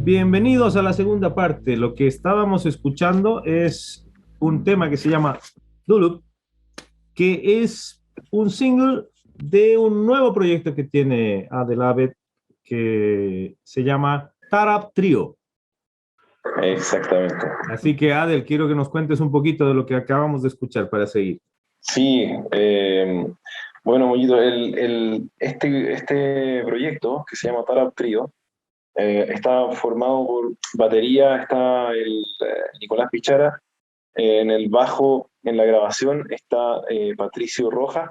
Bienvenidos a la segunda parte. Lo que estábamos escuchando es un tema que se llama Dulup, que es un single de un nuevo proyecto que tiene Adel Abed, que se llama Tarab Trio. Exactamente. Así que Adel, quiero que nos cuentes un poquito de lo que acabamos de escuchar para seguir. Sí, bueno, Mollito, este proyecto que se llama Tarap Trio está formado por batería, está Nicolás Pichara, en el bajo, en la grabación está Patricio Rojas,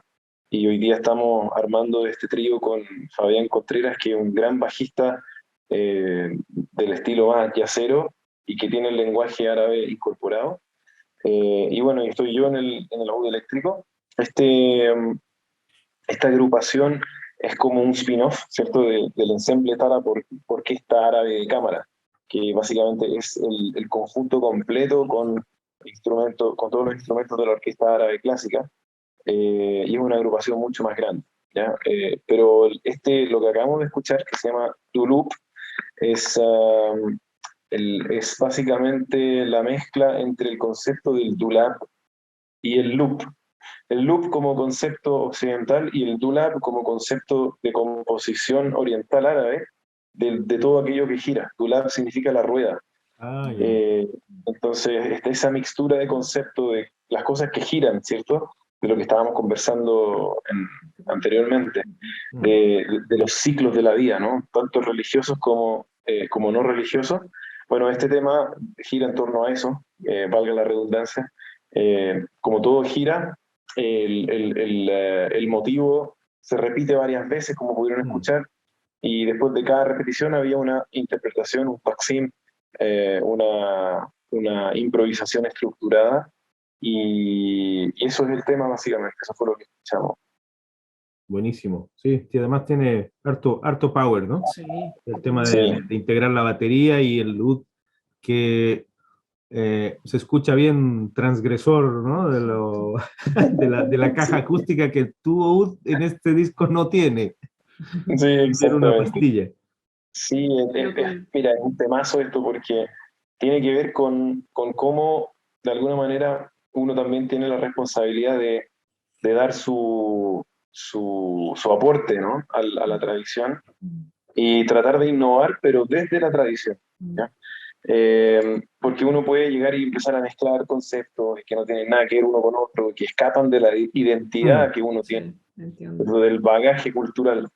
y hoy día estamos armando este trío con Fabián Contreras, que es un gran bajista del estilo más yacero y que tiene el lenguaje árabe incorporado. Y bueno, y estoy yo en el laúd eléctrico. Este, mm, Esta agrupación es como un spin-off, ¿cierto?, del ensemble Tara por Orquesta Árabe de Cámara, que básicamente es el conjunto completo con todos los instrumentos de la Orquesta Árabe Clásica, y es una agrupación mucho más grande, ¿ya? Pero lo que acabamos de escuchar, que se llama Dulup, es, es básicamente la mezcla entre el concepto del dulab y el loop. El loop como concepto occidental y el dulab como concepto de composición oriental árabe de todo aquello que gira. Dulab significa la rueda. Ah, ya. Eh, entonces, esa mixtura de concepto de las cosas que giran, ¿cierto? De lo que estábamos conversando anteriormente, Mm. de los ciclos de la vida, ¿no? Tanto religiosos como no religiosos. Bueno, este tema gira en torno a eso, valga la redundancia. Como todo gira, el motivo se repite varias veces, como pudieron Mm. escuchar, y después de cada repetición había una interpretación, un taksim, una improvisación estructurada, y eso es el tema básicamente, eso fue lo que escuchamos. Buenísimo. Sí, y además tiene harto power, ¿no? Sí, El tema Sí, de integrar la batería y el loop que se escucha bien transgresor, ¿no? exacto. De la caja Sí, acústica que tu Oud en este disco no tiene, sí, ser una exactamente. pastilla. Sí, pero que mira, es un temazo esto porque tiene que ver con cómo de alguna manera uno también tiene la responsabilidad de dar su aporte, ¿no?, a la tradición, mm, y tratar de innovar, pero desde la tradición, mm, ¿ya? Porque uno puede llegar y empezar a mezclar conceptos que no tienen nada que ver uno con otro, que escapan de la identidad Mm. que uno tiene, sí, entiendo. del bagaje cultural.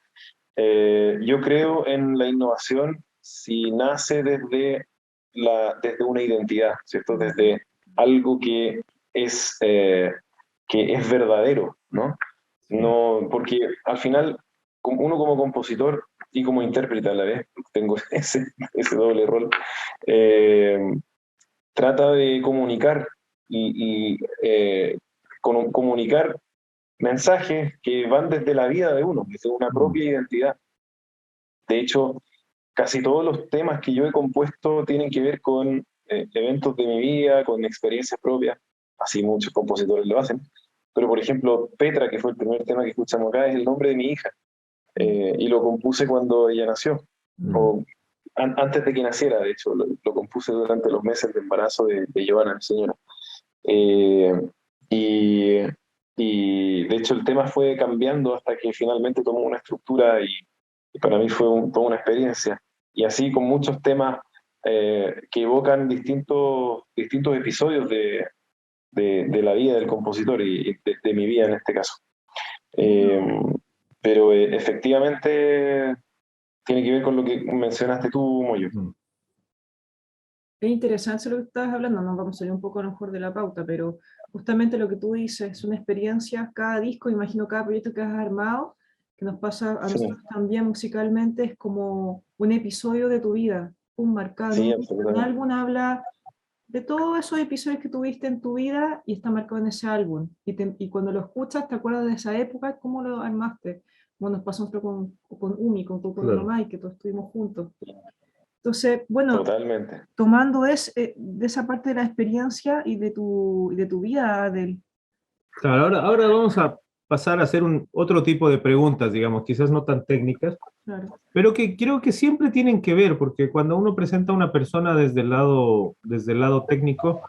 Yo creo en la innovación si nace desde una identidad, ¿cierto? Mm, Desde algo es, eh, que es verdadero, ¿no? Sí. No, porque al final, uno como compositor y como intérprete a la vez, tengo ese doble rol, eh, trata de comunicar y comunicar mensajes que van desde la vida de uno, desde una Mm. propia identidad. De hecho, casi todos los temas que yo he compuesto tienen que ver con eventos de mi vida, con experiencias propias, así muchos compositores lo hacen. Pero, por ejemplo, Petra, que fue el primer tema que escuchamos acá, es el nombre de mi hija, mm, y lo compuse cuando ella nació, Mm. mm, o antes de que naciera, de hecho, lo compuse durante los meses de embarazo de Joana, mi señora. Eh, y, y de hecho el tema fue cambiando hasta que finalmente tomó una estructura, y para mí fue toda una experiencia. Y así con muchos temas que evocan distintos episodios de la vida del compositor y de mi vida en este caso. Eh, bueno, pero efectivamente tiene que ver con lo que mencionaste tú, Moyo. Mm. es interesante lo que estás hablando, nos vamos a salir un poco a lo mejor de la pauta, pero justamente lo que tú dices, son experiencias, cada disco, imagino cada proyecto que has armado, que nos pasa a Sí, nosotros también musicalmente, es como un episodio de tu vida, un marcado en sí, un disco. Un absolutamente. álbum habla de todos esos episodios que tuviste en tu vida y está marcado en ese álbum. Y cuando lo escuchas, te acuerdas de esa época, cómo lo armaste. Como nos pasó nosotros con Umi, con tu Claro. mamá, y que todos estuvimos juntos. Entonces, bueno, Totalmente. tomando de esa parte de la experiencia y de tu vida, del... Claro, ahora vamos pasar a hacer otro tipo de preguntas, digamos, quizás no tan técnicas, Claro. pero que creo que siempre tienen que ver, porque cuando uno presenta a una persona desde el lado técnico,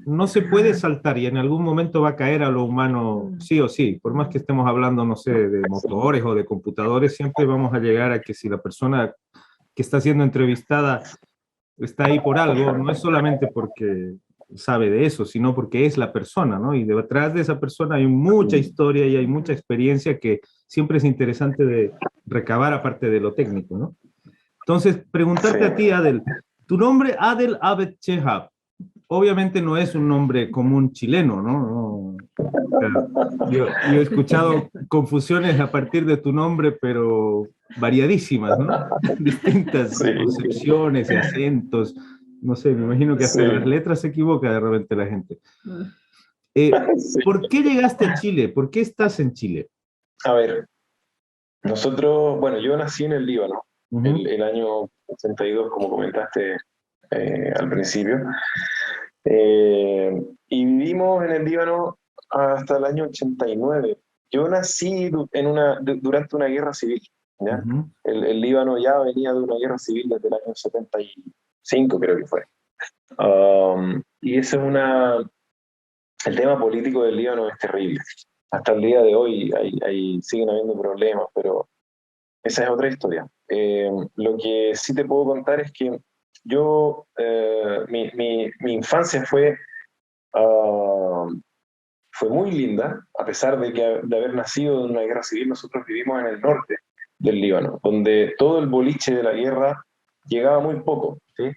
no se puede saltar y en algún momento va a caer a lo humano, sí o sí. Por más que estemos hablando, no sé, de motores o de computadores, siempre vamos a llegar a que si la persona que está siendo entrevistada está ahí por algo, no es solamente porque sabe de eso, sino porque es la persona, ¿no? Y detrás de esa persona hay mucha historia y hay mucha experiencia que siempre es interesante de recabar aparte de lo técnico, ¿no? Entonces, preguntarte a ti, Adel, tu nombre, Adel Abed Chehab, obviamente no es un nombre común chileno, ¿no? O sea, yo he escuchado confusiones a partir de tu nombre, pero variadísimas, ¿no? Distintas Sí, concepciones y acentos. No sé, me imagino que hasta en las sí, letras se equivoca de repente la gente. Mm. sí. ¿Por qué llegaste a Chile? ¿Por qué estás en Chile? A ver, nosotros, bueno, yo nací en el Líbano, Ujú, el año 82, como comentaste al principio, eh, y vivimos en el Líbano hasta el año 89. Yo nací durante una guerra civil, ¿ya? ujú, El Líbano ya venía de una guerra civil desde el año 75, creo que fue. Y eso es el tema político del Líbano es terrible. Hasta el día de hoy siguen habiendo problemas, pero esa es otra historia. Lo que sí te puedo contar es que mi infancia fue muy linda, a pesar de haber nacido en una guerra civil. Nosotros vivimos en el norte del Líbano, donde todo el boliche de la guerra llegaba muy poco, ¿sí?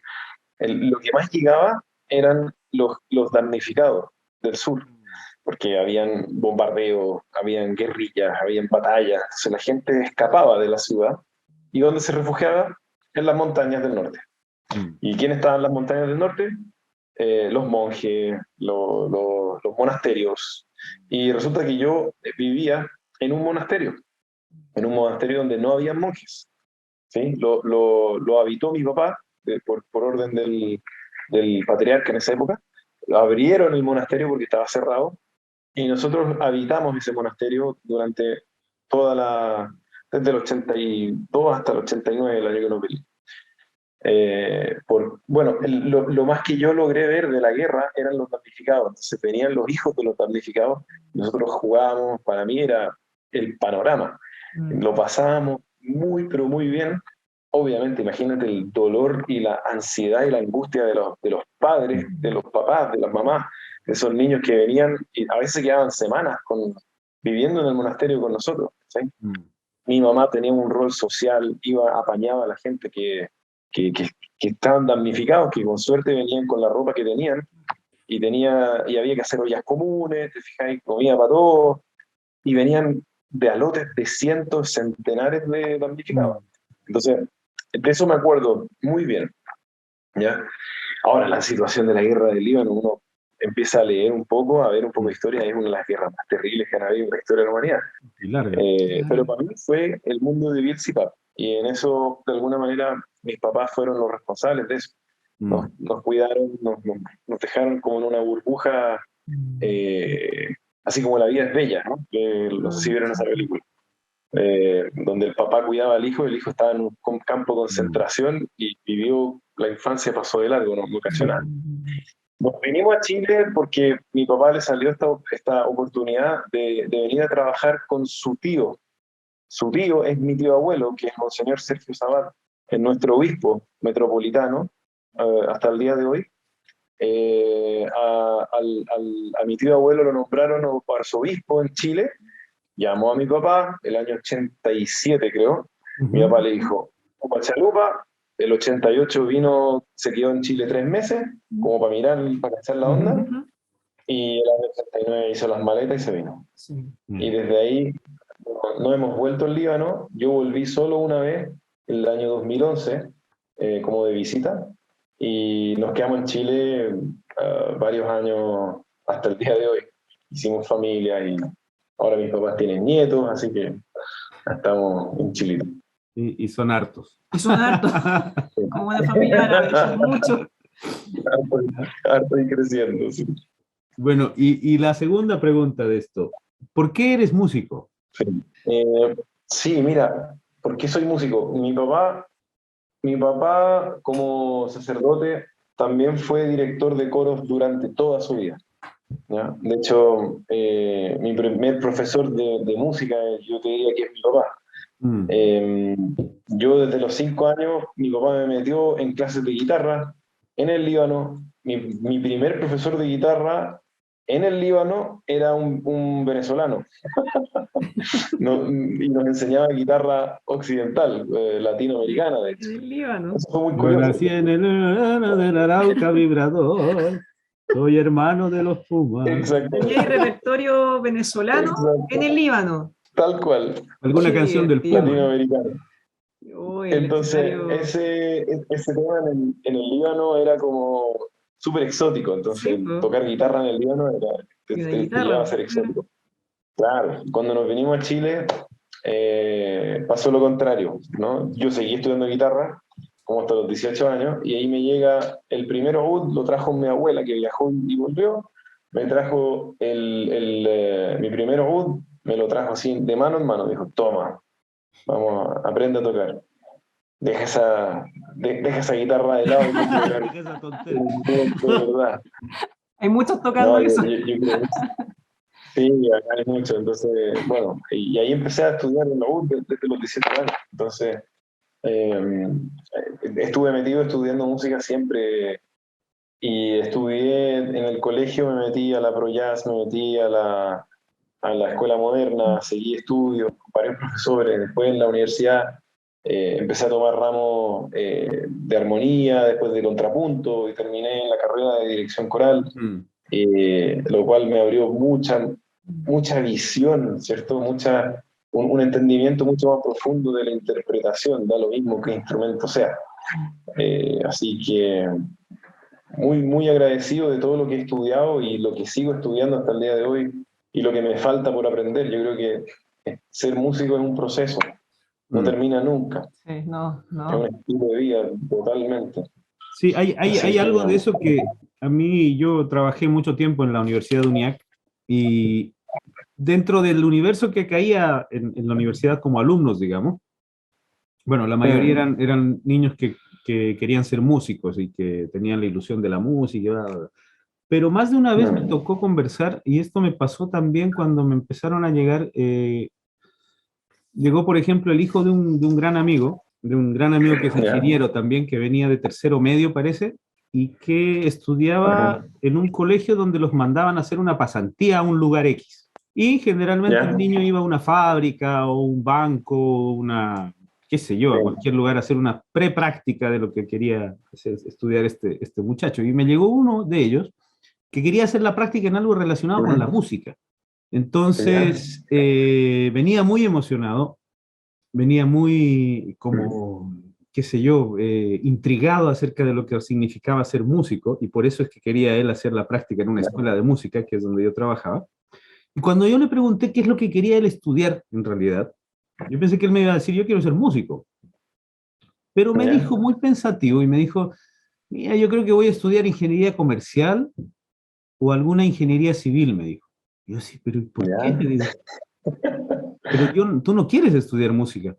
Lo que más llegaba eran los damnificados del sur, porque habían bombardeos, habían guerrillas, habían batallas, entonces la gente escapaba de la ciudad y donde se refugiaba en las montañas del norte. mm, ¿Y quién estaba en las montañas del norte? Los monjes, los monasterios. Y resulta que yo vivía en un monasterio donde no había monjes, ¿sí? Lo habitó mi papá por orden del patriarca en esa época. Abrieron el monasterio porque estaba cerrado y nosotros habitamos ese monasterio durante desde el 82 hasta el 89, el año que nos peleé. Bueno, lo más que yo logré ver de la guerra eran los damnificados. Entonces venían los hijos de los damnificados, nosotros jugábamos, para mí era el panorama. Mm. Lo pasábamos muy, pero muy bien. Obviamente, imagínate el dolor y la ansiedad y la angustia de los padres, de los papás, de las mamás, de esos niños que venían y a veces quedaban semanas viviendo en el monasterio con nosotros, ¿sí? mm, Mi mamá tenía un rol social, apañaba a la gente que, que- que estaban damnificados, que con suerte venían con la ropa que tenían, y había que hacer ollas comunes, te fijáis, comida para todos, y venían de a lotes de cientos, centenares de damnificados. mm. Entonces, de eso me acuerdo muy bien, ¿ya? Ahora, la situación de la guerra del Líbano, uno empieza a leer un poco, a ver un poco de historia, es una de las guerras más terribles que han habido en la historia de la humanidad. Y larga. Pero para mí fue el mundo de Bielsa y Pap. Y en eso, de alguna manera, mis papás fueron los responsables de eso. Mm, Nos cuidaron, nos dejaron como en una burbuja, eh, así como La vida es bella, ¿no? Que no sé si Mm. vieron esa película. Donde el papá cuidaba al hijo, el hijo estaba en un campo de mm, concentración y vivió la infancia, pasó de largo, no cachó nada. Mm. Nos vinimos a Chile porque mi papá le salió esta oportunidad de venir a trabajar con su tío. Su tío es mi tío abuelo, que es Monseñor Sergio Sabat, es nuestro obispo metropolitano hasta el día de hoy. A mi tío abuelo lo nombraron arzobispo en Chile, llamó a mi papá el año 87, creo. Mi ujú, papá le dijo, Opa Chalupa, el 88 vino, se quedó en Chile 3 meses, como para mirar, para echar la onda, ujú, Ujú. y el año 89 hizo las maletas y se vino. Sí. Y mm. desde ahí no hemos vuelto al Líbano. Yo volví solo una vez, el año 2011, como de visita, y nos quedamos en Chile varios años hasta el día de hoy. Hicimos familia y ahora mis papás tienen nietos, así que estamos en Chile. Y son hartos. Y son hartos, como una familia árabe, son muchos. Harto y creciendo, sí. Bueno, y la segunda pregunta de esto. ¿Por qué eres músico? Sí. Sí, mira, ¿por qué soy músico? Mi papá, como sacerdote, también fue director de coros durante toda su vida. ¿Ya? De hecho, mi primer profesor de música, yo te diría que es mi papá. Mm. Eh, yo desde los 5 años, mi papá me metió en clases de guitarra en el Líbano. Mi primer profesor de guitarra en el Líbano era un venezolano. Y nos enseñaba guitarra occidental, latinoamericana, de hecho. En el Líbano. Eso fue muy Yo curioso. nací en el del Arauca vibrador, soy hermano de los Pumas. Exacto, Y hay repertorio venezolano en el exacto. Líbano. Tal cual, ¿Alguna Qué canción del Puma? divertido. latinoamericano. Oh, el Entonces, escenario. ese tema en el Líbano era como súper exótico. Sí, Entonces, pues, tocar guitarra en el Líbano te, y una te llevaba a guitarra. ser Claro. exótico. Claro, cuando nos venimos a Chile, pasó lo contrario, ¿no? Yo seguí estudiando guitarra, como hasta los 18 años, y ahí me llega el primer oud, lo trajo mi abuela que viajó y volvió, me trajo mi primer oud, me lo trajo así de mano en mano, dijo, toma, vamos, aprende a tocar. Deja esa guitarra de lado y ponte a tocar Deja esa tontera. un instrumento de verdad. Hay muchos tocando No, yo, eso. yo, yo creo sí, acá hay mucho. Entonces, bueno, y ahí empecé a estudiar en la U desde los 17 años. Entonces, eh, estuve metido estudiando música siempre y estudié en el colegio, me metí a la Pro Jazz, me metí a la escuela moderna, seguí estudios con varios profesores. Después en la universidad empecé a tomar ramos de armonía, después de contrapunto y terminé en la carrera de dirección coral, Mm. lo cual me abrió mucha visión, ¿cierto? Un entendimiento mucho más profundo de la interpretación, da lo mismo que instrumento sea. Así que muy agradecido de todo lo que he estudiado y lo que sigo estudiando hasta el día de hoy y lo que me falta por aprender. Yo creo que ser músico es un proceso, no Mm. termina nunca, Sí, no, es un no. estilo de vida totalmente. Sí, hay Así que, algo de eso que a mí, yo trabajé mucho tiempo en la Universidad de UNIAC y dentro del universo que caía en la universidad como alumnos, digamos, bueno, la mayoría eran niños que querían ser músicos y que tenían la ilusión de la música, bla, bla, bla. Pero más de una vez me tocó conversar, y esto me pasó también cuando me empezaron a llegar, llegó por ejemplo el hijo de un gran amigo que es ¿ya? ingeniero también, que venía de tercero medio parece, y que estudiaba en un colegio donde los mandaban a hacer una pasantía a un lugar X. Y generalmente el ¿Ya? niño iba a una fábrica o un banco, una, qué sé yo, a cualquier lugar a hacer una prepráctica de lo que quería estudiar este muchacho. Y me llegó uno de ellos que quería hacer la práctica en algo relacionado con la música. ¿Ya? Entonces, venía muy emocionado, venía muy como, qué sé yo, intrigado acerca de lo que significaba ser músico, y por eso es que quería él hacer la práctica en una escuela de música, que es donde yo trabajaba. Y cuando yo le pregunté qué es lo que quería él estudiar, en realidad, yo pensé que él me iba a decir, yo quiero ser músico. Pero me ¿Ya? dijo, muy pensativo, y me dijo, mira, yo creo que voy a estudiar ingeniería comercial o alguna ingeniería civil, me dijo. Y yo sí, pero ¿por qué? ¿Ya? Le digo, pero tú no quieres estudiar música.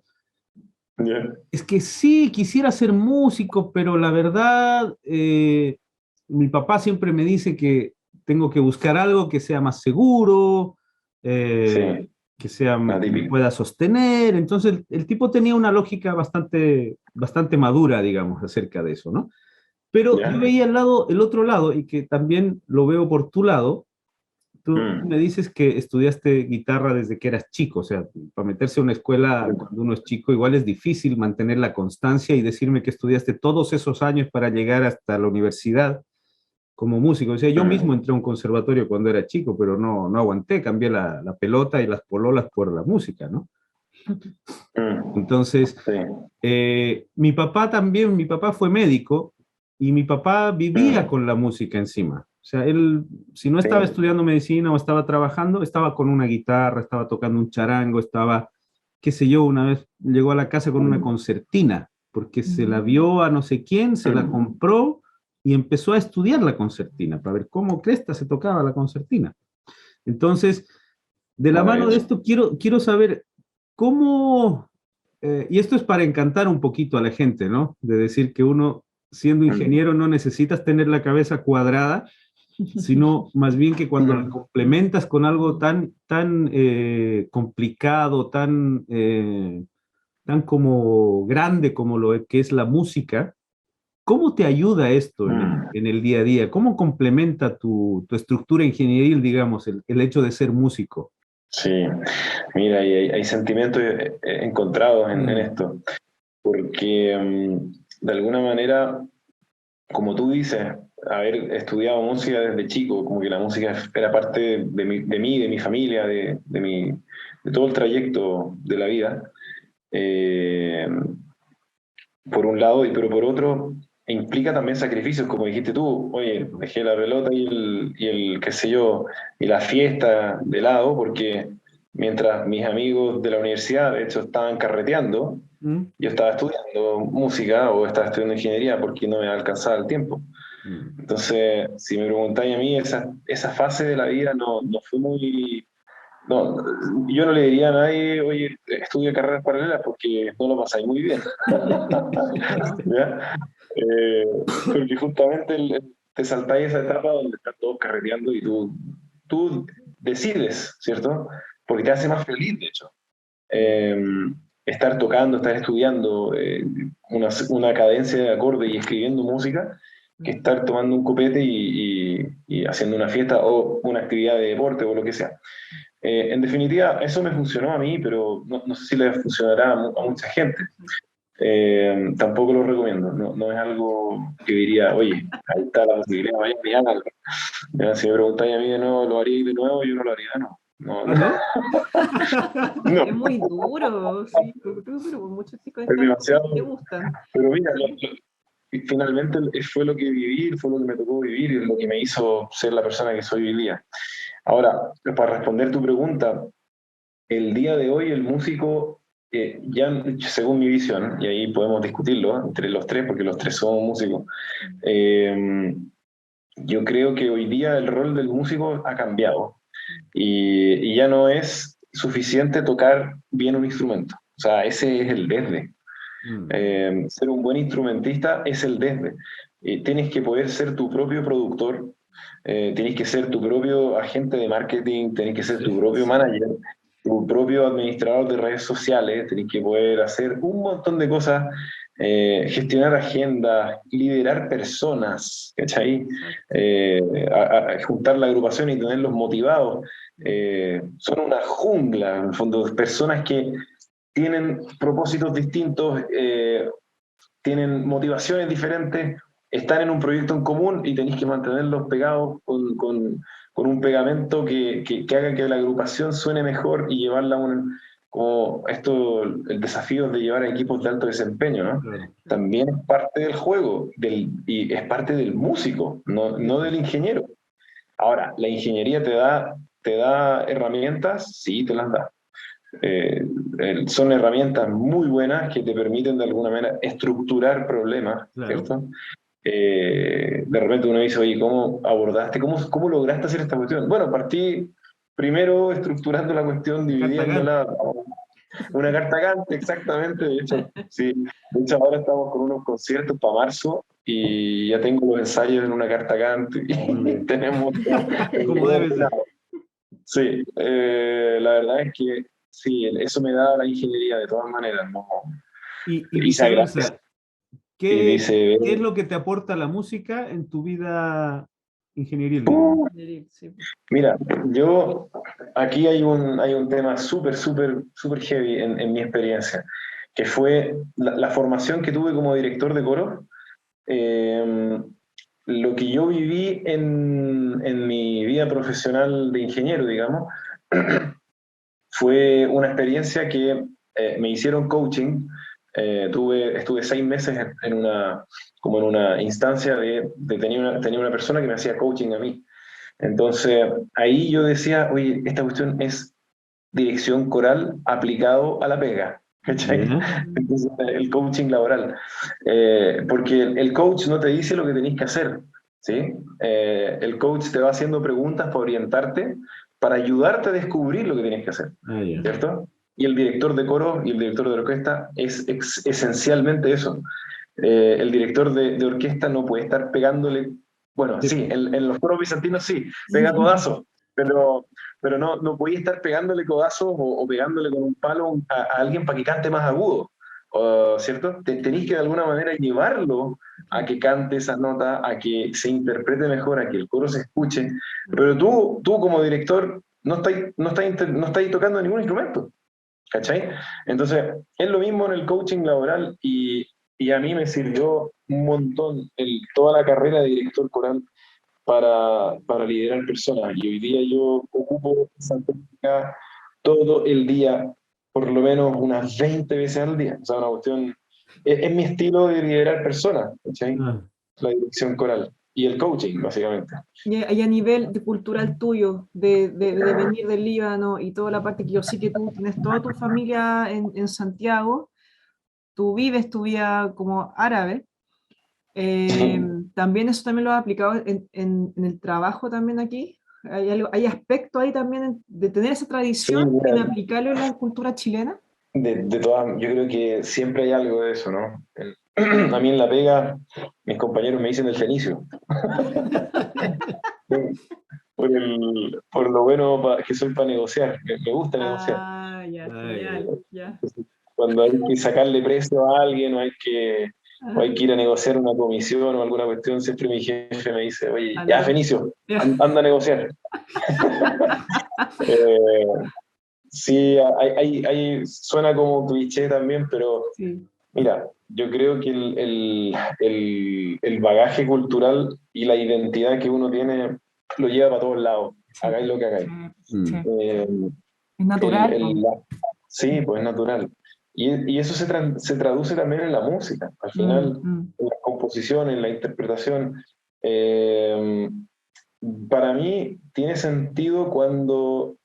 ¿Ya? Es que sí, quisiera ser músico, pero la verdad, mi papá siempre me dice que tengo que buscar algo que sea más seguro, Sí, que me atípico. pueda sostener. Entonces, el tipo tenía una lógica bastante madura, digamos, acerca de eso, ¿no? Pero yo ¿Ya? veía el otro lado, y que también lo veo por tu lado. Tú me dices que estudiaste guitarra desde que eras chico, o sea, para meterse a una escuela cuando uno es chico, igual es difícil mantener la constancia, y decirme que estudiaste todos esos años para llegar hasta la universidad como músico. O sea, yo mismo entré a un conservatorio cuando era chico, pero no aguanté, cambié la pelota y las pololas por la música, ¿no? Entonces, Sí. mi papá fue médico, y mi papá vivía con la música encima. O sea, él, si no Sí. estaba estudiando medicina o estaba trabajando, estaba con una guitarra, estaba tocando un charango, estaba, qué sé yo, una vez llegó a la casa con una concertina, porque se la vio a no sé quién, se la compró y empezó a estudiar la concertina para ver cómo cresta se tocaba la concertina. Entonces, De la mano de Maravilloso. esto, quiero saber cómo, y esto es para encantar un poquito a la gente, ¿no? De decir que uno, siendo Mm, ingeniero, no necesitas tener la cabeza cuadrada, sino más bien que cuando la mm, complementas con algo tan complicado, tan como grande como lo que es la música, ¿cómo te ayuda esto mm. en el día a día? ¿Cómo complementa tu estructura ingenieril, digamos, el hecho de ser músico? Sí, mira, y hay sentimientos encontrados en Mm, esto, porque de alguna manera, como tú dices, haber estudiado música desde chico, como que la música era parte de mí, de mi familia, de todo el trayecto de la vida, eh, por un lado, pero por otro, implica también sacrificios, como dijiste tú, oye, dejé la pelota y el qué sé yo, y la fiesta de lado, porque mientras mis amigos de la universidad, de hecho, estaban carreteando, mm, yo estaba estudiando música o estaba estudiando ingeniería porque no me alcanzaba el tiempo. mm. Entonces, si me preguntáis a mí, esa fase de la vida no fue muy... No, yo no le diría a nadie, oye, estudia carreras paralelas porque no lo pasáis muy bien. ¿Ya? Eh, Porque justamente te saltáis esa etapa donde están todos carreteando y tú decides, ¿cierto? Porque te hace más feliz, de hecho. Mm, Eh, Estar tocando, estar estudiando una cadencia de acorde y escribiendo música, que Mm. estar tomando un copete y haciendo una fiesta o una actividad de deporte o lo que sea. En definitiva, eso me funcionó a mí, pero no sé si le funcionará a mucha gente. Tampoco lo recomiendo, no es algo que diría, oye, ahí está la posibilidad, vaya a pillarlo. Ya, si me preguntáis a mí de nuevo, ¿lo haría de nuevo? Yo no lo haría, no. No, ¿Ah, no, no? no, Es muy duro, sí, pero muchos chicos es están, le demasiado. gustan. Pero mira, finalmente fue lo que viví, fue lo que me tocó vivir y lo que me hizo ser la persona que soy hoy día. Ahora, para responder tu pregunta, el día de hoy el músico, ya según mi visión, y ahí podemos discutirlo entre los tres, porque los tres somos músicos, eh, yo creo que hoy día el rol del músico ha cambiado y ya no es suficiente tocar bien un instrumento. O sea, ese es el desde. Mm, Ser un buen instrumentista es el desde. Tienes que poder ser tu propio productor, tienes que ser tu propio agente de marketing, tienes que ser tu sí, propio manager, tu propio administrador de redes sociales, tienes que poder hacer un montón de cosas, gestionar agendas, liderar personas, ¿cachai? Exacto. Juntar la agrupación y tenerlos motivados. Mm. Son una jungla, en el fondo, personas que tienen propósitos distintos, tienen motivaciones diferentes, están en un proyecto en común y tenéis que mantenerlos pegados con un pegamento que haga que la agrupación suene mejor y llevarla a un, como esto, el desafío de llevar a equipos de alto desempeño, ¿no? claro. También es parte del juego y es parte del músico, Sí, no pues. del ingeniero. Ahora, ¿la ingeniería te da herramientas? Sí, te las da. Eh, Son herramientas muy buenas que te permiten de alguna manera estructurar problemas, Claro. ¿cierto? De repente uno dice, oye, ¿cómo abordaste, cómo lograste hacer esta cuestión? Bueno, partí primero estructurando la cuestión, La carta Gantt. dividiéndola, una carta Gantt, exactamente, de hecho, sí. De hecho, ahora estamos con unos conciertos para marzo y ya tengo los ensayos en una carta Gantt Muy y bien. tenemos Como todo debe ser. ordenado. Sí, la verdad es que sí, eso me da la ingeniería de todas maneras, ¿no? Y Y se agradece viceversa. y ¿Qué, dice, qué es lo que te aporta la música en tu vida ingenieril, digamos? Sí. mira, yo, aquí hay un tema súper, súper, súper heavy en mi experiencia, que fue la formación que tuve como director de coro. eh, lo que yo viví en mi vida profesional de ingeniero, digamos, fue una experiencia que me hicieron coaching. Estuve 6 meses como en una instancia tenía una persona que me hacía coaching a mí. Entonces, ahí yo decía, oye, esta cuestión es dirección coral aplicado a la pega. ¿Cachai? Ya. Entonces, el coaching laboral. Porque el coach no te dice lo que tenés que hacer, ¿sí? El coach te va haciendo preguntas para orientarte, para ayudarte a descubrir lo que tienes que hacer, Ya. ¿cierto? Y el director de coro y el director de orquesta es esencialmente eso. El director de orquesta no puede estar pegándole, bueno, sí, en los coros bizantinos sí, pega codazos, pero no podía estar pegándole codazos o pegándole con un palo a alguien para que cante más agudo, ¿cierto? Tenéis que de alguna manera llevarlo a que cante esa nota, a que se interprete mejor, a que el coro se escuche, pero tú como director no estáis tocando ningún instrumento, ¿cachai? Entonces, es lo mismo en el coaching laboral y a mí me sirvió un montón toda la carrera de director coral para liderar personas. Y hoy día yo ocupo esa técnica todo el día, por lo menos unas 20 veces al día. O sea, una cuestión, es mi estilo de liderar personas, ¿cachai? La dirección coral y el coaching, básicamente. Y a nivel de cultural tuyo, de venir del Líbano y toda la parte que yo sé que tú tienes toda tu familia en Santiago, tú vives tu vida como árabe, también eso también lo has aplicado en el trabajo también aquí. ¿Hay aspecto ahí también de tener esa tradición Sí, en aplicarlo en la cultura chilena? de todas, yo creo que siempre hay algo de eso, ¿no? A mí en la pega, mis compañeros me dicen el fenicio. Por lo bueno que soy para negociar, me gusta negociar. Ah, ya, genial, ya. Cuando hay que sacarle precio a alguien o hay que ir a negociar una comisión o alguna cuestión, siempre mi jefe me dice, oye, ya Fenicio, anda a negociar. Sí, suena como cliché también, pero Sí. mira, yo creo que el bagaje cultural y la identidad que uno tiene lo lleva para todos lados, hagáis lo que hagáis. Sí. Eh, Es natural. sí, pues es natural. Y eso se traduce también en la música, al final, en la composición, en la interpretación. Para mí tiene sentido cuando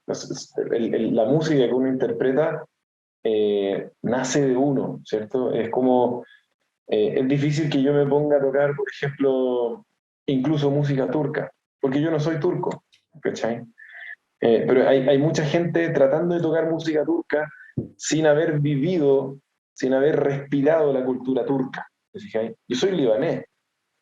la música que uno interpreta nace de uno, ¿cierto? Es como, es difícil que yo me ponga a tocar, por ejemplo, incluso música turca, porque yo no soy turco, ¿cachai? Pero hay mucha gente tratando de tocar música turca sin haber vivido, sin haber respirado la cultura turca. ¿Te fijáis? Yo soy libanés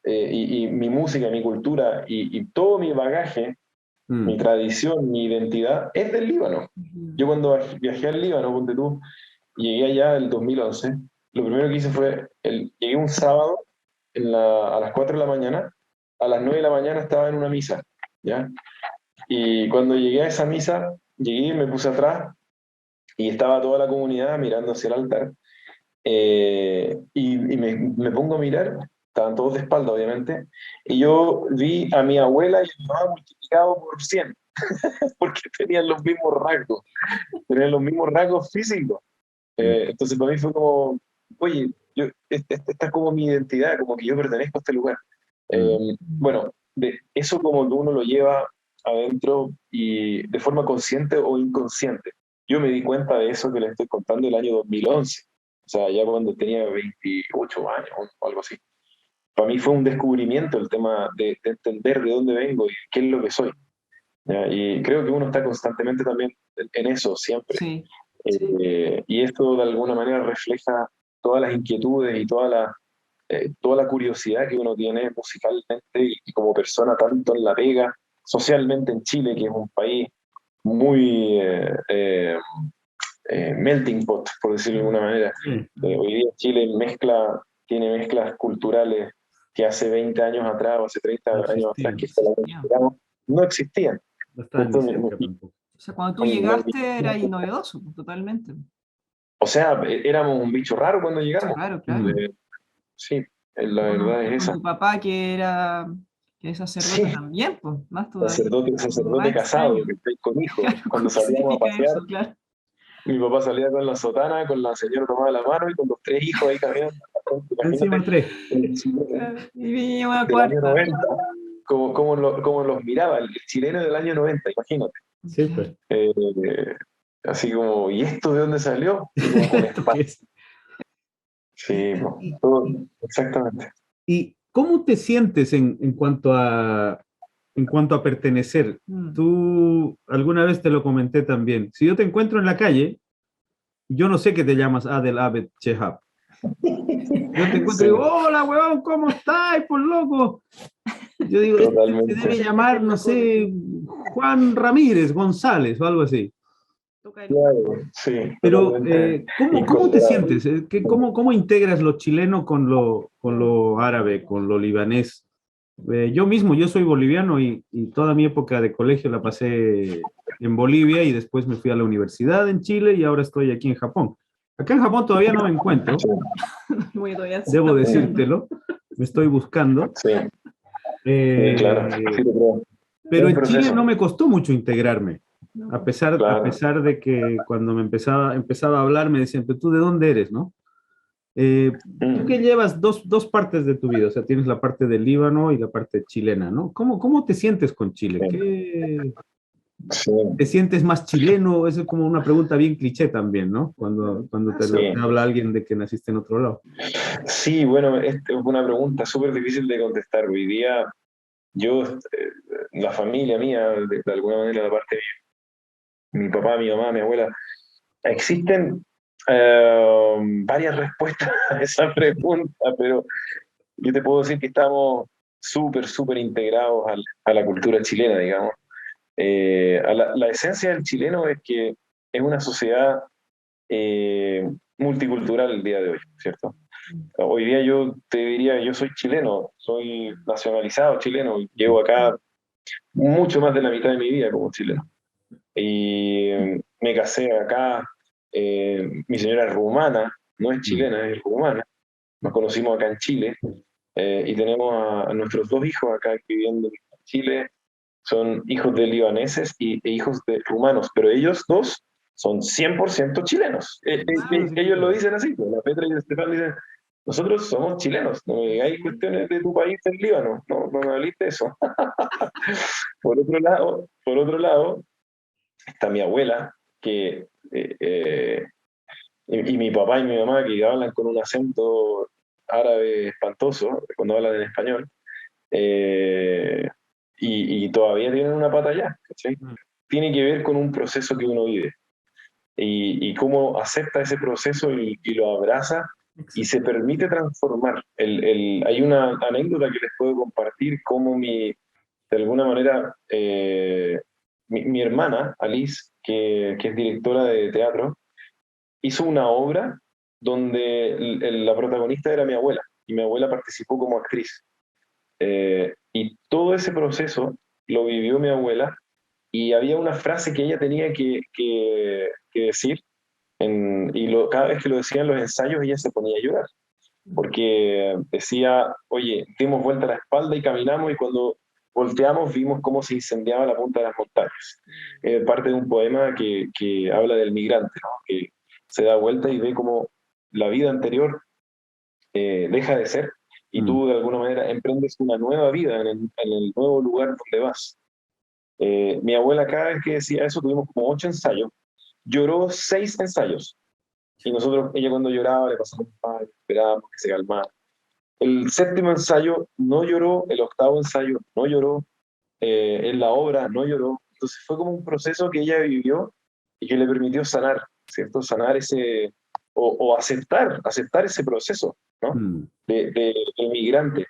y mi música, mi cultura y todo mi bagaje, mi tradición, mi identidad es del Líbano. Yo cuando viajé al Líbano, ponte tú, llegué allá el 2011, lo primero que hice fue, llegué un sábado a las 4 de la mañana, a las 9 de la mañana estaba en una misa, ¿ya? Y cuando llegué a esa misa, llegué, me puse atrás y estaba toda la comunidad mirando hacia el altar. Y me pongo a mirar, estaban todos de espalda, obviamente, y yo vi a mi abuela y a mi mamá multiplicado por 100, porque tenían los mismos rasgos físicos. Entonces para mí fue como, oye, esta es como mi identidad, como que yo pertenezco a este lugar. Bueno, eso como que uno lo lleva adentro y de forma consciente o inconsciente. Yo me di cuenta de eso que le estoy contando el año 2011, o sea, ya cuando tenía 28 años o algo así. Para mí fue un descubrimiento el tema de entender de dónde vengo y qué es lo que soy. ¿Ya? Y creo que uno está constantemente también en eso, siempre. Sí. Y esto de alguna manera refleja todas las inquietudes y toda la curiosidad que uno tiene musicalmente y como persona, tanto en la pega, socialmente en Chile, que es un país muy melting pot, por decirlo de alguna manera. Hoy día Chile tiene mezclas culturales que hace 20 años atrás o hace 30 años atrás, que no existían. No estaban ni cerca tampoco. O sea, cuando tú llegaste era novedoso, totalmente. O sea, éramos un bicho raro cuando llegamos. Claro, claro. Sí, la verdad es esa. Tu papá que es sacerdote también, pues, más todavía. Sacerdote casado, que estoy con hijos. Claro, cuando salíamos a pasear, eso, claro. Mi papá salía con la sotana, con la señora tomada de la mano y con los 3 hijos ahí caminando. Encima 3. Y venía una del cuarta. año 90, como los miraba, el chileno del año 90, imagínate. Sí, pues. Así como, ¿y esto de dónde salió? ¿Esto qué es? Sí, todo, exactamente. ¿Y cómo te sientes en cuanto a en cuanto a pertenecer. Tú, alguna vez te lo comenté también. Si yo te encuentro en la calle, yo no sé que te llamas Adel Abed Chehab. Yo te encuentro y digo, hola, huevón, ¿cómo estás, por loco? Yo digo, Totalmente. se debe llamar, no sé, Juan Ramírez González o algo así. Claro, sí. Pero, totalmente ¿cómo te incorporable. sientes? ¿Cómo integras lo chileno con lo árabe, con lo libanés? Yo mismo, yo soy boliviano y toda mi época de colegio la pasé en Bolivia y después me fui a la universidad en Chile y ahora estoy aquí en Japón. Acá en Japón todavía no me encuentro, Sí, Muy todavía se debo está buscando. decírtelo, me estoy buscando. sí, sí, claro. Sí, te creo. Es Pero un en Chile proceso. no me costó mucho integrarme, No, a Claro. pesar de que cuando empezaba a hablar me decían, pero tú de dónde eres, ¿no? Tú que llevas dos partes de tu vida, o sea, tienes la parte del Líbano y la parte chilena, ¿no? ¿Cómo te sientes con Chile? Sí, ¿Te sientes más chileno? Eso es como una pregunta bien cliché también, ¿no? Cuando te sí. habla alguien de que naciste en otro lado. Sí, bueno, es una pregunta súper difícil de contestar. Hoy día, yo, la familia mía, de alguna manera, la parte de mi papá, mi mamá, mi abuela, existen varias respuestas a esa pregunta, pero yo te puedo decir que estamos súper, súper integrados a la cultura chilena, digamos. La esencia del chileno es que es una sociedad multicultural el día de hoy, ¿cierto? Hoy día yo te diría, yo soy chileno, soy nacionalizado chileno, llevo acá mucho más de la mitad de mi vida como chileno. Y me casé acá, mi señora es rumana, no es chilena, es rumana. Nos conocimos acá en Chile y tenemos a nuestros dos hijos acá viviendo en Chile. Son hijos de libaneses e hijos de rumanos, pero ellos dos son 100% chilenos. Ellos lo dicen así, pues, la Petra y el Estefan dicen, nosotros somos chilenos, no me digáis cuestiones de tu país en Líbano, no me habliste de eso. Por otro lado, está mi abuela, que, y mi papá y mi mamá, que hablan con un acento árabe espantoso cuando hablan en español, eh, y todavía tienen una pata allá, ¿cachai? Tiene que ver con un proceso que uno vive y cómo acepta ese proceso y lo abraza y se permite transformar. Hay una anécdota que les puedo compartir, como de alguna manera, mi hermana, Alice, que es directora de teatro, hizo una obra donde la protagonista era mi abuela y mi abuela participó como actriz. Y todo ese proceso lo vivió mi abuela y había una frase que ella tenía que decir cada vez que lo decía en los ensayos ella se ponía a llorar porque decía, oye, dimos vuelta a la espalda y caminamos y cuando volteamos vimos cómo se incendiaba la punta de las montañas. Parte de un poema que habla del migrante, ¿no? Que se da vuelta y ve cómo la vida anterior deja de ser y tú de alguna manera emprendes una nueva vida en el nuevo lugar donde vas. Mi abuela cada vez que decía eso, tuvimos como 8 ensayos, lloró 6 ensayos y nosotros, ella cuando lloraba le pasamos un par, esperábamos que se calmara. El séptimo ensayo no lloró, el octavo ensayo no lloró, en la obra no lloró. Entonces fue como un proceso que ella vivió y que le permitió sanar, ¿cierto? Sanar o aceptar ese proceso, ¿no? Del migrante,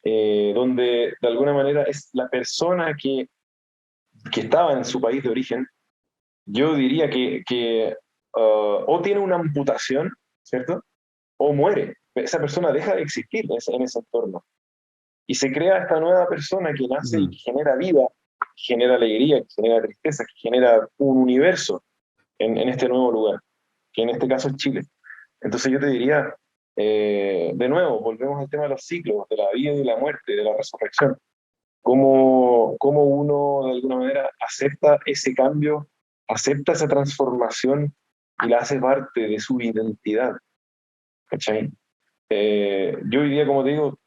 donde de alguna manera es la persona que estaba en su país de origen, yo diría o tiene una amputación, ¿cierto? O muere. Esa persona deja de existir en ese entorno. Y se crea esta nueva persona que nace y que genera vida, que genera alegría, que genera tristeza, que genera un universo en este nuevo lugar, que en este caso es Chile. Entonces yo te diría, de nuevo, volvemos al tema de los ciclos, de la vida y la muerte, de la resurrección. Cómo uno de alguna manera acepta ese cambio, acepta esa transformación y la hace parte de su identidad. ¿Cachai? Yo hoy día, como te digo,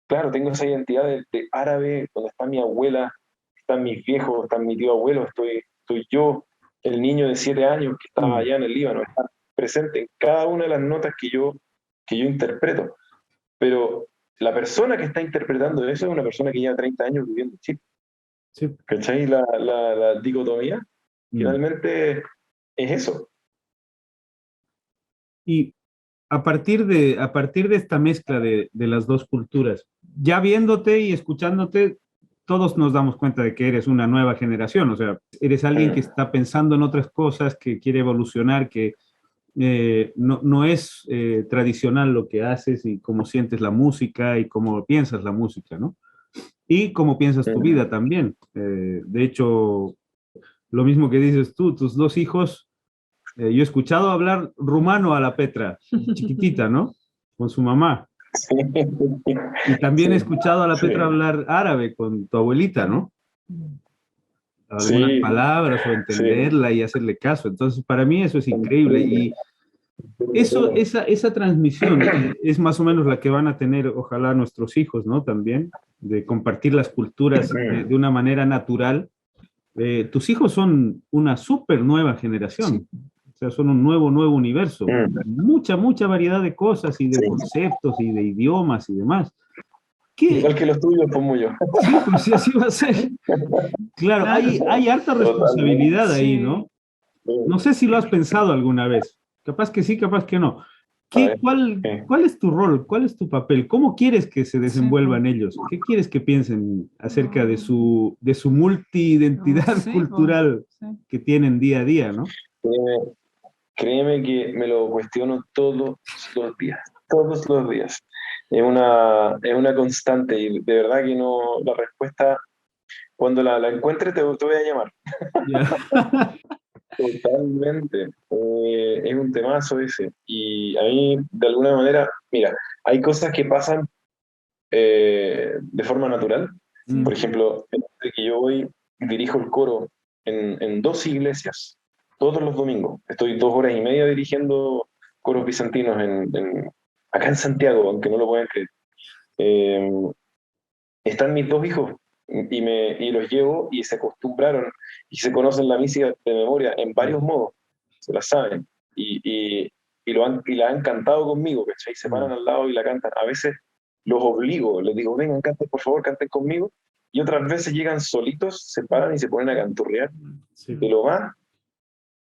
claro, tengo esa identidad de árabe, donde está mi abuela, están mis viejos, está mi tío abuelo, estoy yo, el niño de 7 años que estaba allá en el Líbano, está presente en cada una de las notas que yo interpreto. Pero la persona que está interpretando eso es una persona que lleva 30 años viviendo en Chile. Sí. ¿Cachai? La dicotomía, finalmente es eso. Y a partir de esta mezcla de las dos culturas, ya viéndote y escuchándote, todos nos damos cuenta de que eres una nueva generación, o sea, eres alguien que está pensando en otras cosas, que quiere evolucionar, que no es tradicional lo que haces y cómo sientes la música y cómo piensas la música, ¿no? Y cómo piensas tu vida también. De hecho, lo mismo que dices tú, tus dos hijos, yo he escuchado hablar rumano a la Petra, chiquitita, ¿no? Con su mamá. Sí. Y también he Sí, escuchado a la sí, Petra hablar árabe con tu abuelita, ¿no? Algunas sí, palabras o sí. entenderla y hacerle caso. Entonces, para mí eso es increíble. Y esa transmisión es más o menos la que van a tener, ojalá, nuestros hijos, ¿no? También, de compartir las culturas de una manera natural. Tus hijos son una súper nueva generación, o sea, son un nuevo universo, mucha variedad de cosas y de Sí. conceptos y de idiomas y demás. ¿Qué? Igual que los tuyos, como yo. Sí, pues sí, así va a ser. Claro, hay harta Totalmente. responsabilidad ahí, Sí. ¿no? No sé si lo has pensado alguna vez. Capaz que sí, capaz que no. A ver, ¿Cuál es tu rol? ¿Cuál es tu papel? ¿Cómo quieres que se Sí, po. desenvuelvan ellos? ¿Qué quieres que piensen acerca de su multiidentidad Sí, po. cultural Sí. que tienen día a día, ¿no? créeme, créeme que me lo cuestiono todos los días. Es una constante y de verdad que no, la respuesta, cuando la encuentre te voy a llamar. Ya. Totalmente. Es un temazo ese. Y a mí, de alguna manera, mira, hay cosas que pasan de forma natural. Sí, Por Mm, po. ejemplo, entre que yo voy, dirijo el coro en dos iglesias todos los domingos. Estoy 2 horas y media dirigiendo coros bizantinos acá en Santiago, aunque no lo puedan creer. Eh, Están mis dos hijos y los llevo y se acostumbraron y se conocen la misa de memoria en varios modos, se la saben y la han cantado conmigo, ¿cachai? Se paran mm, al lado y la cantan. A veces los obligo, les digo, vengan, canten, por favor, canten conmigo. Y otras veces llegan solitos, se paran y se ponen a canturrear sí. de lo más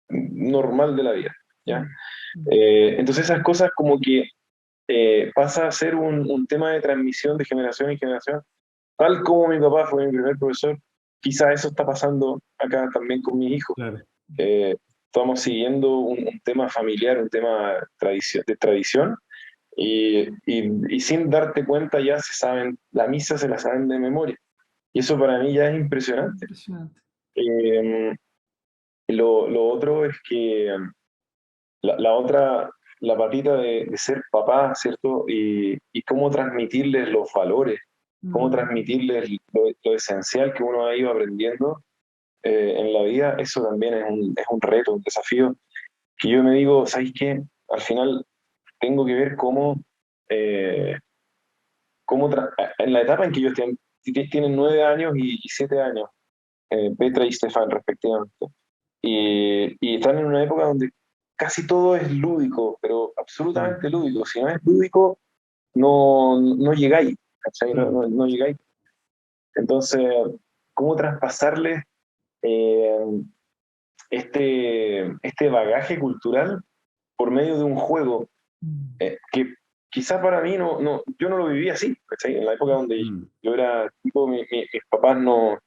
normal de la vida, ¿ya? Entonces esas cosas como que pasa a ser un tema de transmisión de generación en generación. Tal como mi papá fue mi primer profesor, quizá eso está pasando acá también con mis hijos. Claro. Estamos siguiendo un tema familiar, un tema de tradición, y sin darte cuenta ya se saben, la misa se la saben de memoria. Y eso para mí ya es impresionante. Impresionante. Eh, lo otro es que la otra, la patita de ser papá, ¿cierto? Y cómo transmitirles los valores, cómo transmitirles lo esencial que uno ha ido aprendiendo en la vida, eso también es un reto, un desafío, que yo me digo, ¿sabes qué? Al final tengo que ver eh, en la etapa en que ellos tienen 9 años y 7 años, Petra y Stefan respectivamente, y están en una época donde casi todo es lúdico, pero Mm, absolutamente lúdico. Si no es lúdico, no llegáis, ¿cachai? claro. No llegáis. Entonces, ¿cómo traspasarles eh, este bagaje cultural por medio de un juego que quizás para mí yo no lo viví así, ¿cachai? En la época donde Mm, yo era tipo, mis papás no,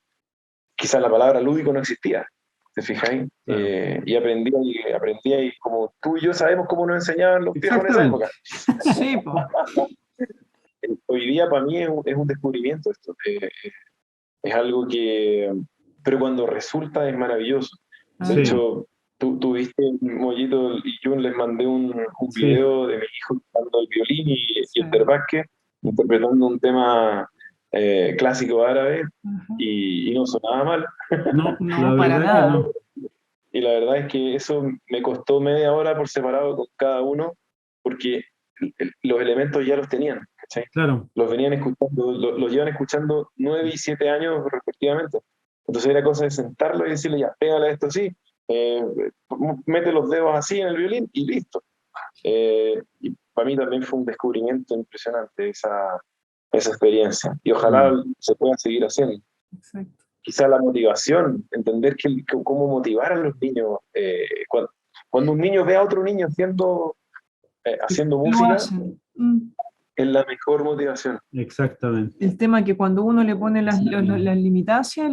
quizás la palabra lúdico no existía, ¿te fijáis? claro. Y aprendía y como tú y yo sabemos cómo nos enseñaban los viejos en esa Exactamente. época. Sí, po. Hoy día para mí es un descubrimiento esto, es algo que, pero cuando resulta es maravilloso. De Ajá. Sí, hecho, tú viste, Mollito y yo les mandé un sí. video de mi hijo tocando el violín y Sí. el terbaque, interpretando un tema clásico árabe Ajá. y no sonaba mal. No, la No, para verdad que nada. no. Y la verdad es que eso me costó media hora por separado con cada uno, porque los elementos ya los tenían, ¿cachai? Claro. Los venían escuchando, los llevan escuchando 9 y 7 años respectivamente. Entonces era cosa de sentarlo y decirle, ya, pégale a esto así, eh, mete los dedos así en el violín y listo. Y para mí también fue un descubrimiento impresionante esa experiencia. Y ojalá Mm. se pueda seguir haciendo. Exacto. quizá la motivación, entender cómo motivar a los niños. Cuando un niño ve a otro niño haciendo Lo música, hacen. es la mejor motivación. Exactamente. El tema que cuando uno le pone las limitancias es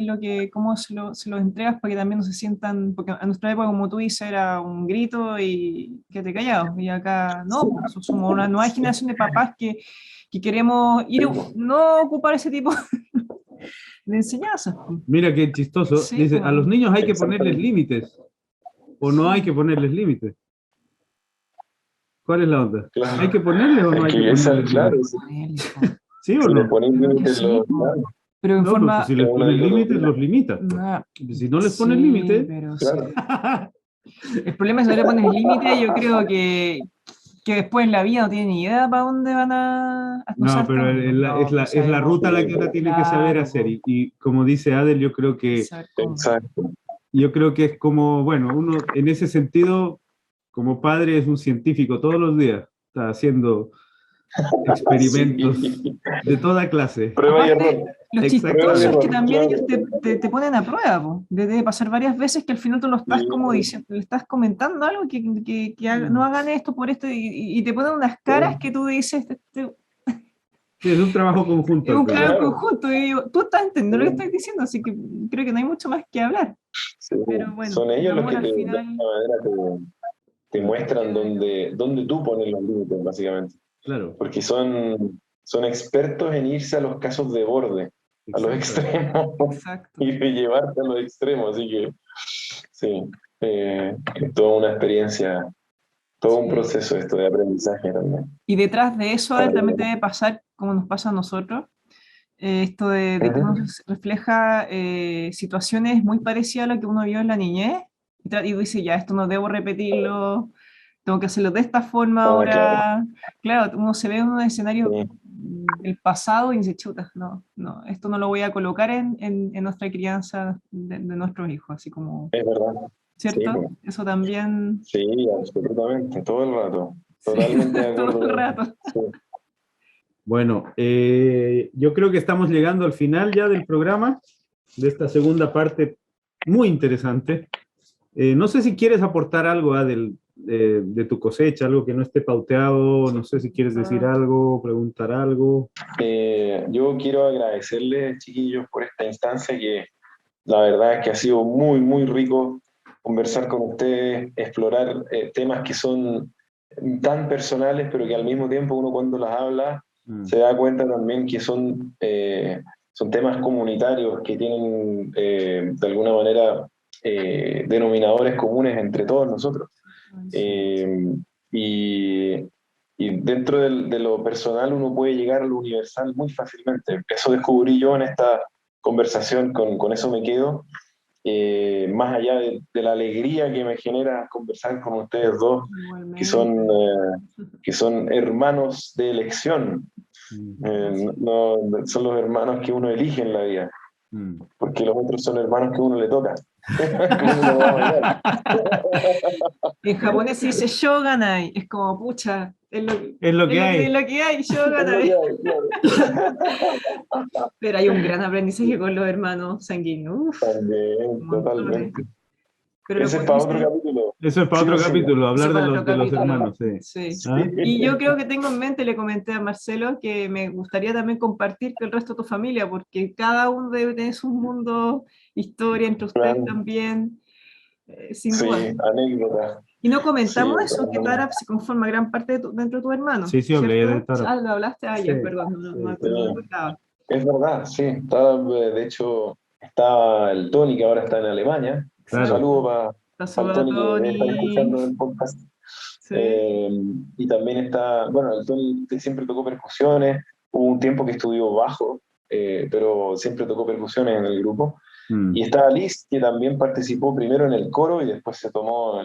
lo que cómo se los entregas para que también no se sientan, porque a nuestra época, como tú dices, era un grito y quédate callado, y acá no, pues, somos una nueva generación de papás que queremos ir, no ocupar ese tipo de enseñanzas. Mira qué chistoso. Sí, Dice, a los niños hay que ponerles Exactamente. límites, o no hay que ponerles límites. ¿Cuál es la onda? Claro. ¿Hay que ponerles o no hay que ponerles Claro, límites? ¿Sí o si le no? ponen límites, Sí, claro, pero en No, pues forma... si les es una pones límites, dicotomía. los limitas. Pues. Ah, Si no les pones sí, límites, pero Claro. el problema es que si no le pones límite, yo creo que después en la vida no tienen ni idea para dónde van no no, sabes pero para dónde. No, es pues es la sabemos. ruta la que uno tiene que saber Claro, hacer. po. Y como dice Adel, Saber cómo. Exacto. yo creo que es como, bueno, uno en ese sentido, como padre, es un científico todos los días. Está haciendo experimentos Sí. de toda clase. Prueba y Aparte, error. lo Prueba y chistoso es Exactamente. que error, también claro. ellos te ponen a prueba, po. Debe pasar varias veces que al final tú lo estás como Sí. diciendo, le estás comentando algo no hagan esto por esto y te ponen unas caras que tú dices, Sí, es un trabajo conjunto es al un final. claro Claro. conjunto y tú estás entendiendo lo que estoy diciendo, así que creo que no hay mucho más que hablar. Sí. Pero bueno, Son el ellos los amor que al de final... alguna manera te muestran dónde tú pones los límites, básicamente. Claro, Porque son expertos en irse a los casos de borde, a los exacto. extremos, Exacto. y de llevarte a los extremos. Así que sí, es toda una experiencia, todo un Sí. proceso esto de aprendizaje también. Y detrás de eso Para también ellos. debe pasar, como nos pasa a nosotros, esto de que uno Ujú. refleja situaciones muy parecidas a lo que uno vio en la niñez, y dice, ya, esto no debo repetirlo, tengo que hacerlo de esta forma Ah, claro. ahora. Claro, uno se ve en un escenario Sí, del pasado y dice, chuta, no, esto no lo voy a colocar en nuestra crianza de nuestros hijos, así como, es verdad. Sí, ¿cierto? Eso también, sí, absolutamente, todo el rato. sí, Totalmente de todo el acuerdo. rato. Sí. Bueno, yo creo que estamos llegando al final ya del programa, de esta segunda parte muy interesante. No sé si quieres aportar algo, Adel, de tu cosecha, algo que no esté pauteado, no sé si quieres decir algo, preguntar algo. Yo quiero agradecerles, chiquillos, por esta instancia que la verdad es que ha sido muy, muy rico conversar con ustedes, explorar temas que son tan personales, pero que al mismo tiempo uno cuando las habla se da cuenta también que son temas comunitarios que tienen de alguna manera denominadores comunes entre todos nosotros. Eh, y, y dentro de lo personal uno puede llegar a lo universal muy fácilmente. Eso descubrí yo en esta conversación, con eso me quedo. Más allá de la alegría que me genera conversar con ustedes dos, que Igualmente. son, que son hermanos de elección. Son los hermanos que uno elige en la vida, porque los otros son hermanos que uno le toca. Que uno le va a bailar. En japonés se dice shoganai, es como, pucha, Es lo que es hay. lo que hay, Es lo que shoganai. hay, claro. Pero hay un gran aprendizaje con los hermanos sanguíneos, uf, También, montones. totalmente. Pero lo Ese que es tú para otro dices, capítulo. Eso es para Sí o otro sí. capítulo, eso hablar para otro de los capítulo. hermanos. Sí. Sí. ¿Ah? Y yo creo que tengo en mente, le comenté a Marcelo, que me gustaría también compartir con el resto de tu familia, porque cada uno debe tener su mundo, historia entre ustedes Claro. también, sin Sí, duda. anécdota. Y no Sí, comentamos eso, que Tarap se conforma gran parte dentro de tu hermano, Sí, sí, hablé de ¿cierto? Tara. Lo hablaste Sí, ayer, perdón, sí. no me acordaba. es verdad, sí. De hecho, está el Tony, que ahora está en Alemania. Un Claro. saludo Te para el saludo a Tony, que debe estar Tony. escuchando el podcast. Sí. Y también está, bueno, el Tony siempre tocó percusiones. Hubo un tiempo que estudió bajo, pero siempre tocó percusiones en el grupo. Y está Liz, que también participó primero en el coro y después se tomó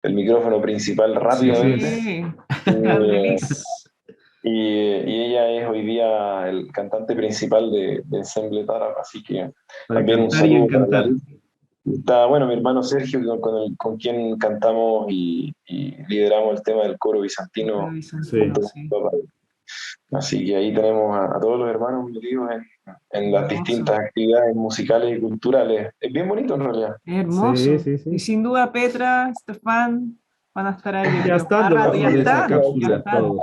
el micrófono principal Sí, así rápidamente. es. Sí, grande Liz. Y ella es hoy día el cantante principal de Ensemble Tarap, así que Para también un cantar y saludo para la encantar. Liz. Está, bueno, mi hermano Sergio, con quien cantamos y lideramos el tema del coro bizantino Sí. Bizantino, junto con sí. mi papá. Así que ahí tenemos a todos los hermanos metidos en las Hermoso. distintas actividades musicales y culturales. Es bien bonito en realidad. Es hermoso. Sí, sí, Y sí. sin duda Petra, Estefan van a estar ahí, yo Ya creo. están A rato, ya debajo de esa están, ya cápsula están. todos.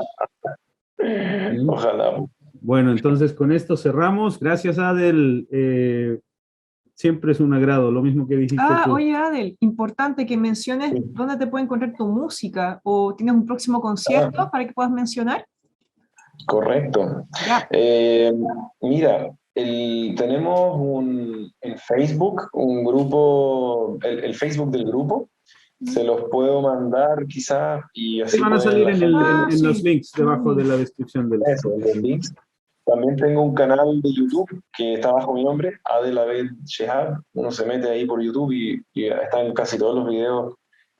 ¿Mm? Ojalá. Bueno, entonces con esto cerramos. Gracias, Adel. Siempre es un agrado, lo mismo que dijiste Ah, tú. oye, Adel, importante que menciones Sí. dónde te puede encontrar tu música o tienes un próximo concierto Ah, para que puedas mencionar. correcto. Ya. Eh, Mira, tenemos en Facebook un grupo, el Facebook del grupo, se los puedo mandar quizás y Sí, así van a pueden salir la gente Ah, en los sí. links debajo de Mm. la descripción del eso, en los links. También tengo un canal de YouTube que está bajo mi nombre, Adel Abed Shehab. Uno se mete ahí por YouTube y están casi todos los videos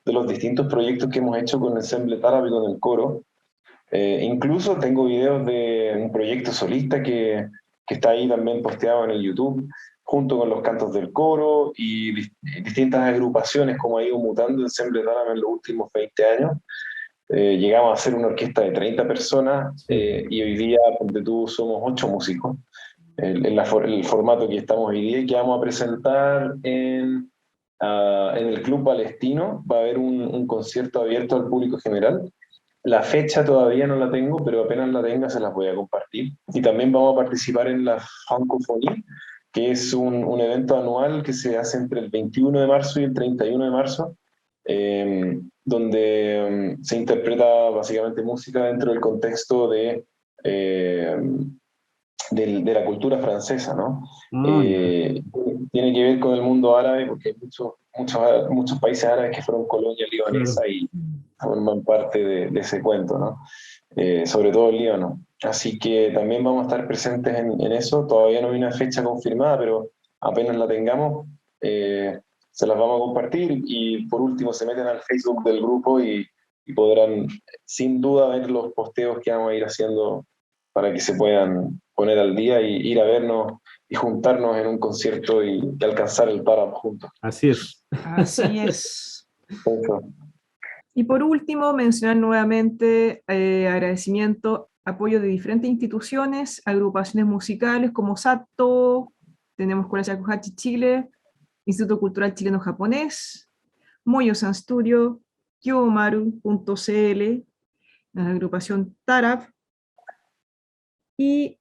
de los distintos proyectos que hemos hecho con el Ensemble Árabe y con el coro. Incluso tengo videos de un proyecto solista que está ahí también posteado en el YouTube, junto con los cantos del coro y distintas agrupaciones como ha ido mutando el Ensemble Árabe en los últimos 20 años. Llegamos a ser una orquesta de 30 personas Sí. y hoy día, ponte tú, somos 8 músicos. El formato que estamos hoy día y que vamos a presentar en el Club Palestino. Va a haber un concierto abierto al público general. La fecha todavía no la tengo, pero apenas la tenga se las voy a compartir. Y también vamos a participar en la Francophonie, que es un evento anual que se hace entre el 21 de marzo y el 31 de marzo, donde se interpreta básicamente música dentro del contexto eh, de la cultura francesa, ¿no? Ah, ya. Eh, Tiene que ver con el mundo árabe porque hay muchos países árabes que fueron colonia Claro. libanesa y forman parte de ese cuento, ¿no? Sobre todo el Líbano. Así que también vamos a estar presentes en eso. Todavía no hay una fecha confirmada, pero apenas la tengamos, se las vamos a compartir y por último se meten al Facebook del grupo y podrán sin duda ver los posteos que vamos a ir haciendo para que se puedan poner al día y ir a vernos y juntarnos en un concierto y alcanzar el Tarab juntos. Así es. Así es. Eso. Y por último, mencionar nuevamente agradecimiento, apoyo de diferentes instituciones, agrupaciones musicales como SATO, tenemos Escuela Shakuhachi Chile, Instituto Cultural Chileno-Japonés, Moyo-san Studio, Kyomaru.cl, la agrupación TARAP y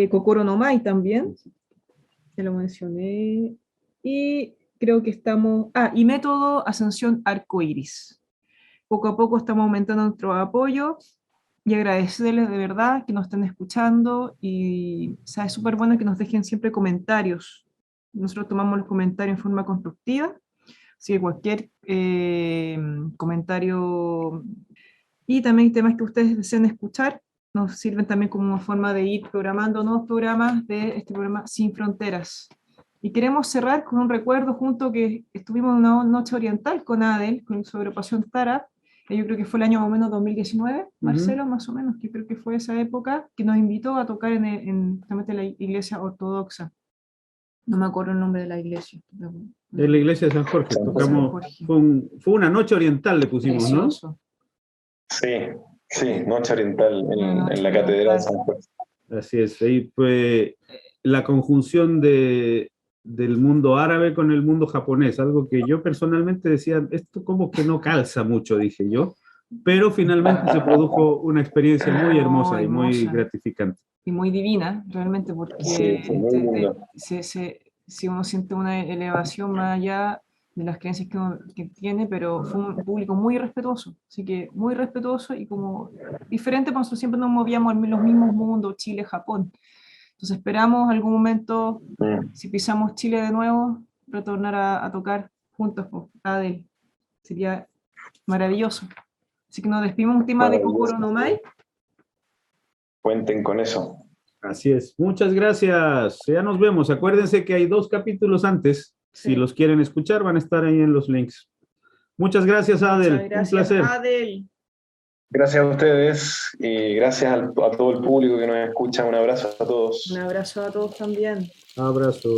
Kokoro no Mai también, ya lo mencioné, y creo que estamos, y Método Ascensión Arcoiris. Poco a poco estamos aumentando nuestro apoyo y agradecerles de verdad que nos estén escuchando y es súper bueno que nos dejen siempre comentarios. Nosotros tomamos los comentarios en forma constructiva, así que cualquier comentario y también temas que ustedes deseen escuchar nos sirven también como una forma de ir programando nuevos programas de este programa Sin Fronteras. Y queremos cerrar con un recuerdo junto que estuvimos en una noche oriental con Adel, con su agrupación Tara, que yo creo que fue el año más o menos 2019, Marcelo, más o menos, que creo que fue esa época, que nos invitó a tocar justamente la iglesia ortodoxa. No me acuerdo el nombre de la iglesia. En la iglesia de San Jorge. San San Tocamos, Jorge. fue una noche oriental, le pusimos, ¿no? Precioso. Sí, sí, Noche Oriental Una noche en la Catedral de oriental. San Jorge. Así es. Ahí fue la conjunción del mundo árabe con el mundo japonés, algo que yo personalmente decía, esto como que no calza mucho, dije yo, pero finalmente se produjo una experiencia muy Oh, hermosa y muy hermosa. gratificante. Y muy divina, realmente, Sí, porque fue muy lindo. si uno siente una elevación más allá de las creencias que tiene, pero fue un público muy respetuoso, así que muy respetuoso y como diferente, porque nosotros siempre nos movíamos en los mismos mundos, Chile, Japón. Entonces esperamos algún momento, Mm. si pisamos Chile de nuevo, retornar a tocar juntos con Adel. Sería maravilloso. Así que nos despedimos un tema de Maravilloso. Kokoro no Mai. Cuenten con eso. Así es. Muchas gracias. Ya nos vemos. Acuérdense que hay 2 capítulos antes. Si Sí. los quieren escuchar, van a estar ahí en los links. Muchas gracias, Adel. Muchas gracias, Un placer. Adel. Gracias a ustedes y gracias a todo el público que nos escucha. Un abrazo a todos. Un abrazo a todos también. Abrazo.